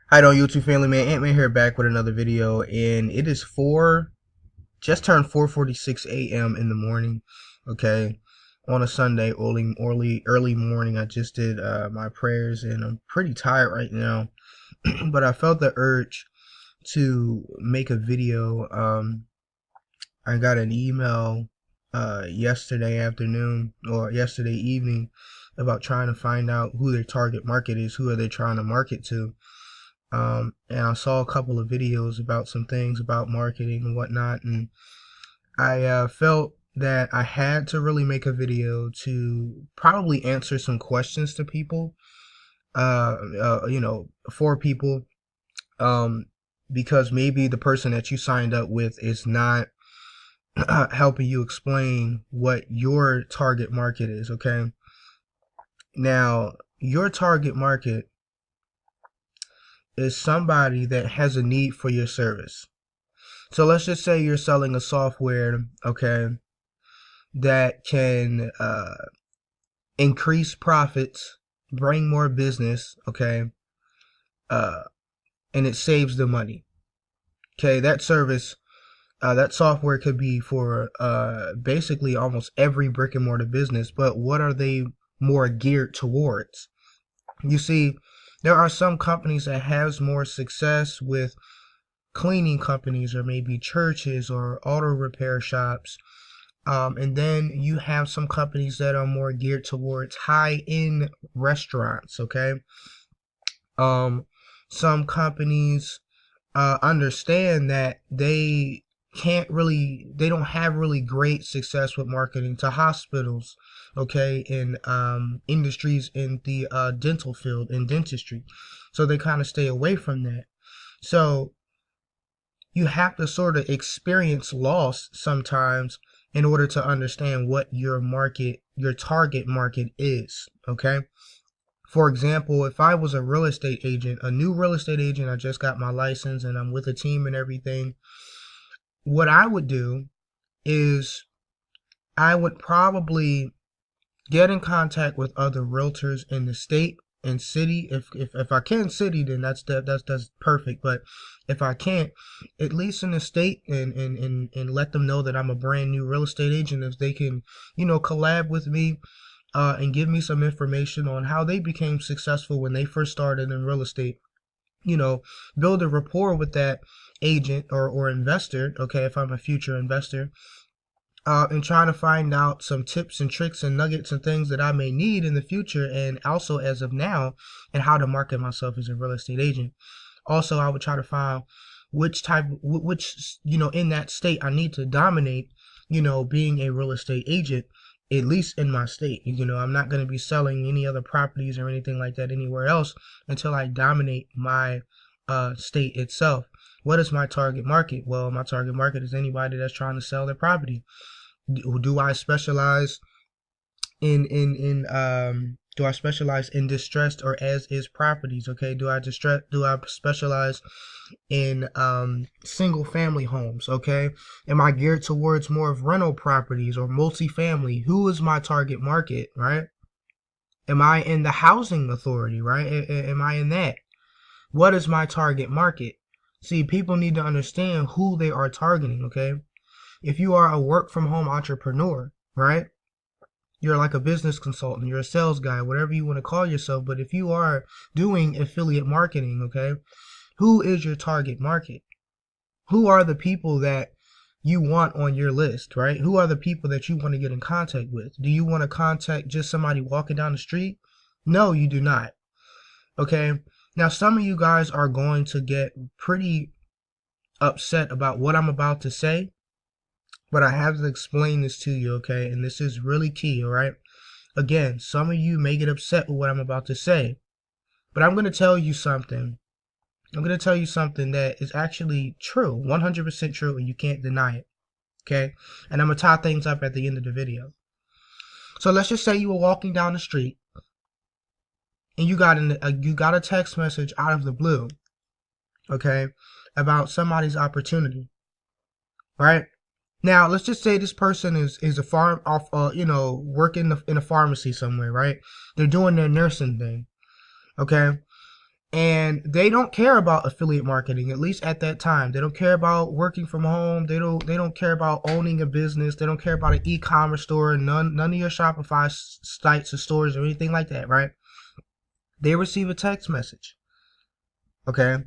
Hi, on YouTube family, man. Ant-Man here, back with another video, and it is just turned 4:46 a.m. in the morning. Okay, on a Sunday, early morning. I just did my prayers, and I'm pretty tired right now. But I felt the urge to make a video. I got an email yesterday afternoon or yesterday evening about trying to find out who their target market is, who are they trying to market to. And I saw a couple of videos about some things about marketing and whatnot, and I felt that I had to really make a video to probably answer some questions to people, for people, um, because maybe the person that you signed up with is not helping you explain what your target market is. Okay, now your target market is somebody that has a need for your service. So let's just say you're selling a software, okay, that can increase profits, bring more business, okay, uh, and it saves the money. Okay, that service, that software could be for basically almost every brick and mortar business, but what are they more geared towards? You see, there are some companies that has more success with cleaning companies or maybe churches or auto repair shops. And then you have some companies that are more geared towards high-end restaurants, okay? Um, some companies understand that they don't have really great success with marketing to hospitals, okay, in industries in the dental field, in dentistry. So they kind of stay away from that. So you have to sort of experience loss sometimes in order to understand what your target market is, okay? For example, if I was a real estate agent, a new real estate agent, I just got my license and I'm with a team and everything, what I would do is I would probably get in contact with other realtors in the state and city. If I can city, then that's perfect. But if I can't, at least in the state, and let them know that I'm a brand new real estate agent. If they can, collab with me, and give me some information on how they became successful when they first started in real estate. Build a rapport with that agent or investor. Okay, if I'm a future investor, and trying to find out some tips and tricks and nuggets and things that I may need in the future, and also as of now, and how to market myself as a real estate agent. Also, I would try to find which in that state I need to dominate, being a real estate agent, at least in my state. I'm not going to be selling any other properties or anything like that anywhere else until I dominate my state itself. What is my target market? Well, my target market is anybody that's trying to sell their property. Do I specialize do I specialize in distressed or as is properties? Okay, do I specialize in single family homes? Okay, am I geared towards more of rental properties or multifamily? Who is my target market, right? Am I in the housing authority, right? Am I in that? What is my target market? See, people need to understand who they are targeting, okay? If you are a work from home entrepreneur, right? You're like a business consultant, you're a sales guy, whatever you want to call yourself. But if you are doing affiliate marketing, okay, who is your target market? Who are the people that you want on your list, right? Who are the people that you want to get in contact with? Do you want to contact just somebody walking down the street? No, you do not. Okay. Now, some of you guys are going to get pretty upset about what I'm about to say, but I have to explain this to you, okay? And this is really key, all right? Again, some of you may get upset with what I'm about to say, but I'm going to tell you something. I'm going to tell you something that is actually true, 100% true, and you can't deny it, okay? And I'm going to tie things up at the end of the video. So let's just say you were walking down the street and you got a text message out of the blue, okay, about somebody's opportunity, right? Now, let's just say this person is working in a pharmacy somewhere, right? They're doing their nursing thing, okay? And they don't care about affiliate marketing, at least at that time. They don't care about working from home. They don't care about owning a business. They don't care about an e-commerce store. None of your Shopify sites or stores or anything like that, right? They receive a text message. Okay.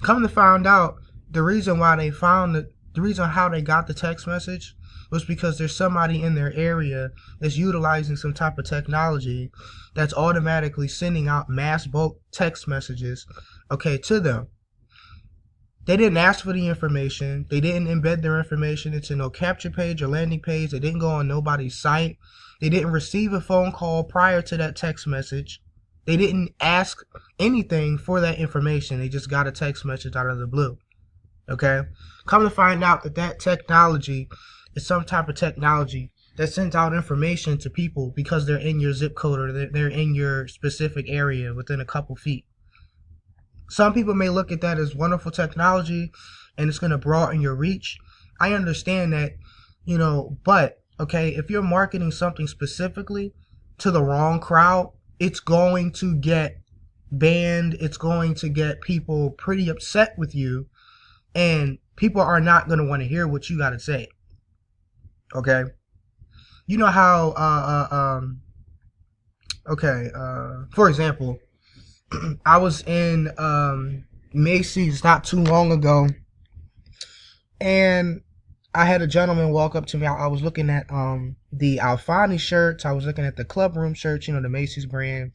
Come to find out, the reason why they found the reason how they got the text message was because there's somebody in their area that's utilizing some type of technology that's automatically sending out mass bulk text messages, okay, to them. They didn't ask for the information. They didn't embed their information into no capture page or landing page. They didn't go on nobody's site. They didn't receive a phone call prior to that text message. They didn't ask anything for that information. They just got a text message out of the blue. Okay? Come to find out that that technology is some type of technology that sends out information to people because they're in your zip code or they're in your specific area within a couple feet. Some people may look at that as wonderful technology and it's going to broaden your reach. I understand that, but, okay, if you're marketing something specifically to the wrong crowd, it's going to get banned. It's going to get people pretty upset with you, and people are not going to want to hear what you got to say. Okay? You know how, for example, I was in Macy's not too long ago, and I had a gentleman walk up to me. I was looking at the Alfani shirts. I was looking at the Club Room shirts, the Macy's brand.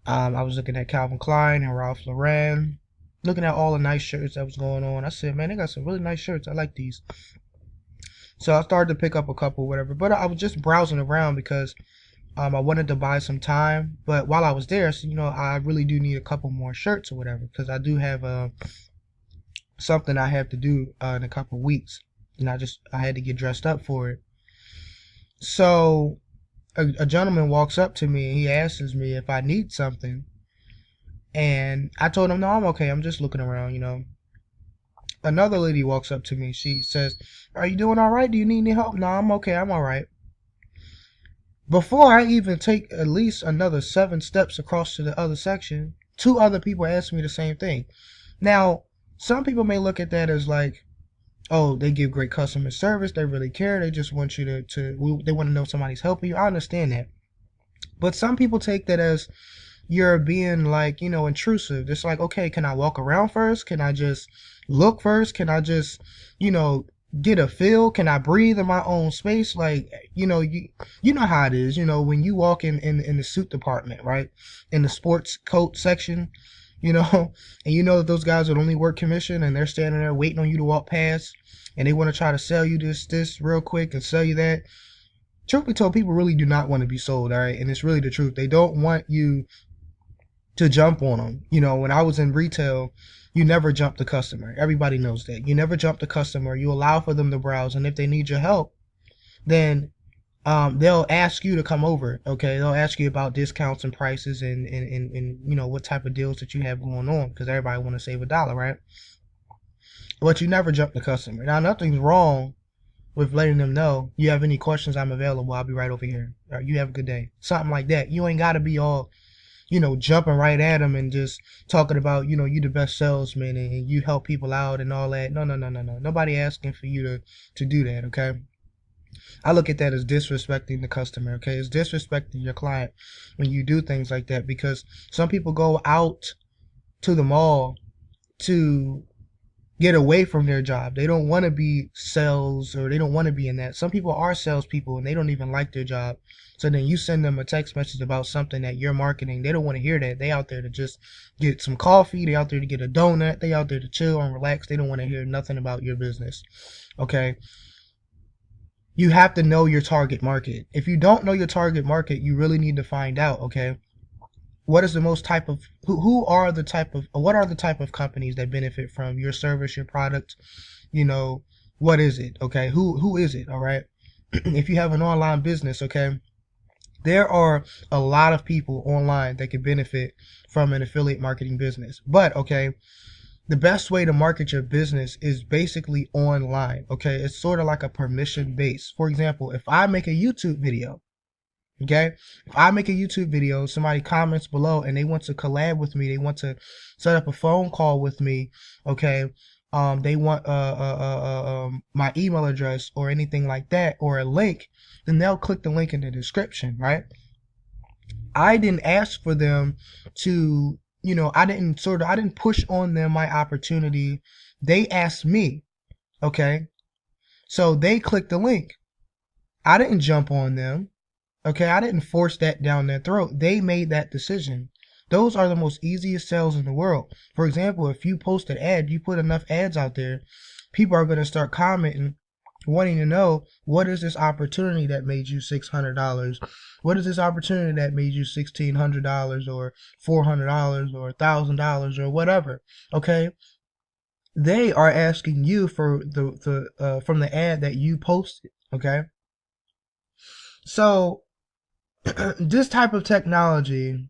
I was looking at Calvin Klein and Ralph Lauren, looking at all the nice shirts that was going on. I said, man, they got some really nice shirts. I like these. So I started to pick up a couple, whatever. But I was just browsing around because I wanted to buy some time. But while I was there, so, I really do need a couple more shirts or whatever, because I do have something I have to do in a couple weeks. And I had to get dressed up for it. So a gentleman walks up to me and he asks me if I need something. And I told him, no, I'm okay. I'm just looking around, Another lady walks up to me. She says, are you doing all right? Do you need any help? No, I'm okay. I'm all right. Before I even take at least another 7 steps across to the other section, 2 other people asked me the same thing. Now, some people may look at that as like, oh, they give great customer service. They really care. They just want you they want to know somebody's helping you. I understand that. But some people take that as you're being like, intrusive. It's like, okay, can I walk around first? Can I just look first? Can I just, get a feel? Can I breathe in my own space? Like, you know how it is, when you walk in the suit department, right? In the sports coat section, and that those guys would only work commission and they're standing there waiting on you to walk past and they want to try to sell you this real quick and sell you that. Truth be told, people really do not want to be sold, all right? And it's really the truth. They don't want you to jump on them. When I was in retail, you never jump the customer. Everybody knows that. You never jump the customer. You allow for them to browse, and if they need your help, then they'll ask you to come over. Okay, they'll ask you about discounts and prices and what type of deals that you have going on, because everybody want to save $1, right? But you never jump the customer. Now, nothing's wrong with letting them know, you have any questions, I'm available. I'll be right over here. Or you have a good day. Something like that. You ain't got to be all jumping right at them and just talking about, you the best salesman and you help people out and all that. No. Nobody asking for you to do that, okay? I look at that as disrespecting the customer, okay? It's disrespecting your client when you do things like that, because some people go out to the mall to get away from their job. They don't want to be sales, or they don't want to be in that. Some people are salespeople and they don't even like their job. So then you send them a text message about something that you're marketing. They don't want to hear that. They out there to just get some coffee. They out there to get a donut. They out there to chill and relax. They don't want to hear nothing about your business. Okay? You have to know your target market. If you don't know your target market, you really need to find out, okay? What is the most type of, what are the type of companies that benefit from your service, your product? What is it? Okay. Who is it? All right. If you have an online business, okay, there are a lot of people online that can benefit from an affiliate marketing business. But, okay, the best way to market your business is basically online. Okay. It's sort of like a permission base. For example, if I make a YouTube video, Okay, if I make a YouTube video, somebody comments below and they want to collab with me, they want to set up a phone call with me. Okay, they want my email address or anything like that, or a link, then they'll click the link in the description, right? I didn't ask for them to, I didn't push on them my opportunity. They asked me, okay? So they clicked the link. I didn't jump on them. Okay, I didn't force that down their throat. They made that decision. Those are the most easiest sales in the world. For example, if you post an ad, you put enough ads out there, people are going to start commenting, wanting to know, what is this opportunity that made you $600? What is this opportunity that made you $1,600 or $400 or $1,000 or whatever? Okay, they are asking you for the from the ad that you posted. Okay, so this type of technology,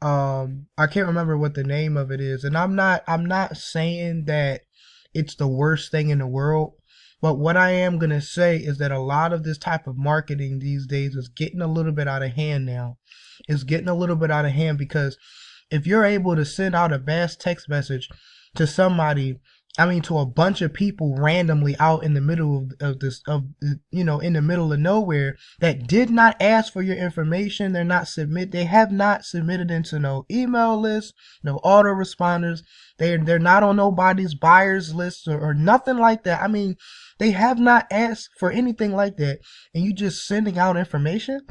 I can't remember what the name of it is, and I'm not saying that it's the worst thing in the world, but what I am gonna say is that a lot of this type of marketing these days is getting a little bit out of hand now. It's getting a little bit out of hand because if you're able to send out a mass text message to somebody, I mean, to a bunch of people randomly out in the middle of this, in the middle of nowhere, that did not ask for your information. They have not submitted into no email list, no autoresponders. They're not on nobody's buyers list or nothing like that. I mean, they have not asked for anything like that. And you just sending out information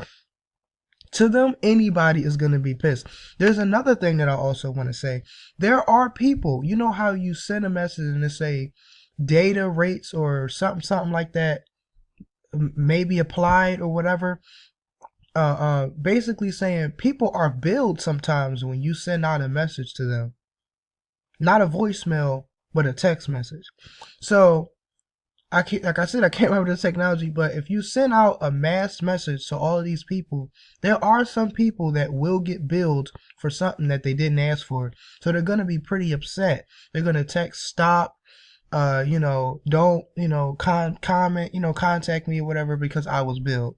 to them, anybody is going to be pissed. There's another thing that I also want to say. There are people, you know how you send a message and they say data rates or something like that, maybe applied or whatever. Basically saying people are billed sometimes when you send out a message to them. Not a voicemail, but a text message. So like I said, I can't remember the technology, but if you send out a mass message to all of these people, there are some people that will get billed for something that they didn't ask for. So they're going to be pretty upset. They're going to text stop, don't, comment, contact me or whatever because I was billed.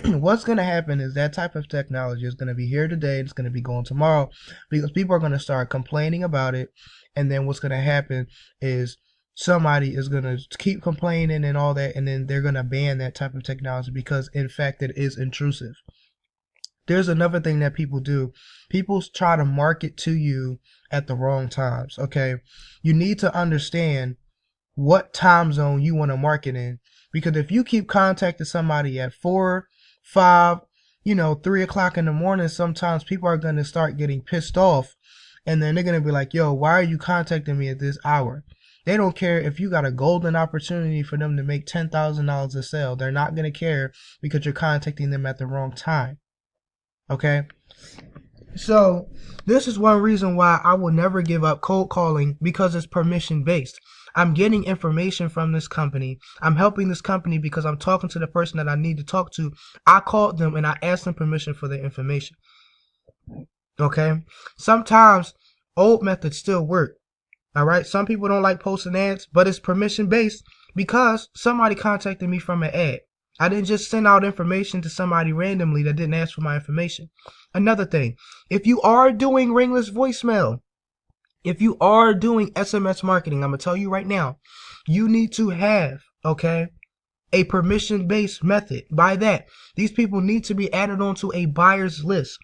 What's going to happen is that type of technology is going to be here today. It's going to be gone tomorrow because people are going to start complaining about it. And then what's going to happen is somebody is going to keep complaining and all that, and then they're going to ban that type of technology because, in fact, it is intrusive. There's another thing that people do. People try to market to you at the wrong times, okay? You need to understand what time zone you want to market in, because if you keep contacting somebody at 4, 5, 3 o'clock in the morning, sometimes people are going to start getting pissed off, and then they're going to be like, yo, why are you contacting me at this hour? They don't care if you got a golden opportunity for them to make $10,000 a sale. They're not going to care because you're contacting them at the wrong time. Okay? So this is one reason why I will never give up cold calling, because it's permission based. I'm getting information from this company. I'm helping this company because I'm talking to the person that I need to talk to. I called them and I asked them permission for their information. Okay? Sometimes old methods still work. All right, some people don't like posting ads, but it's permission based because somebody contacted me from an ad. I didn't just send out information to somebody randomly that didn't ask for my information. Another thing, if you are doing ringless voicemail, if you are doing SMS marketing, I'm going to tell you right now, you need to have, okay, a permission based method. By that, these people need to be added onto a buyer's list.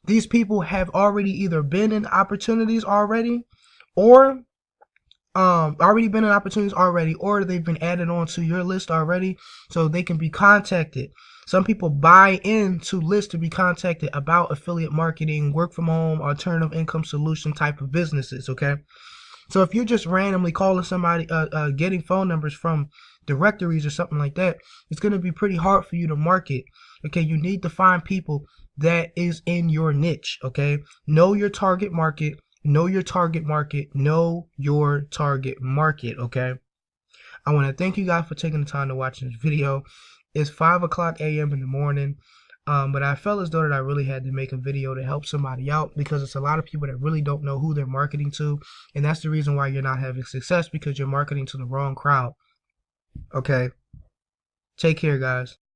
These people have already either been in opportunities already, or or they've been added onto your list already, so they can be contacted. Some people buy into lists to be contacted about affiliate marketing, work from home, alternative income solution type of businesses. Okay, so if you're just randomly calling somebody, getting phone numbers from directories or something like that, it's going to be pretty hard for you to market. Okay, you need to find people that is in your niche. Okay, know your target market. Know your target market. Know your target market, okay? I want to thank you guys for taking the time to watch this video. It's 5 o'clock a.m. in the morning, but I felt as though that I really had to make a video to help somebody out, because it's a lot of people that really don't know who they're marketing to, and that's the reason why you're not having success, because you're marketing to the wrong crowd, okay? Take care, guys.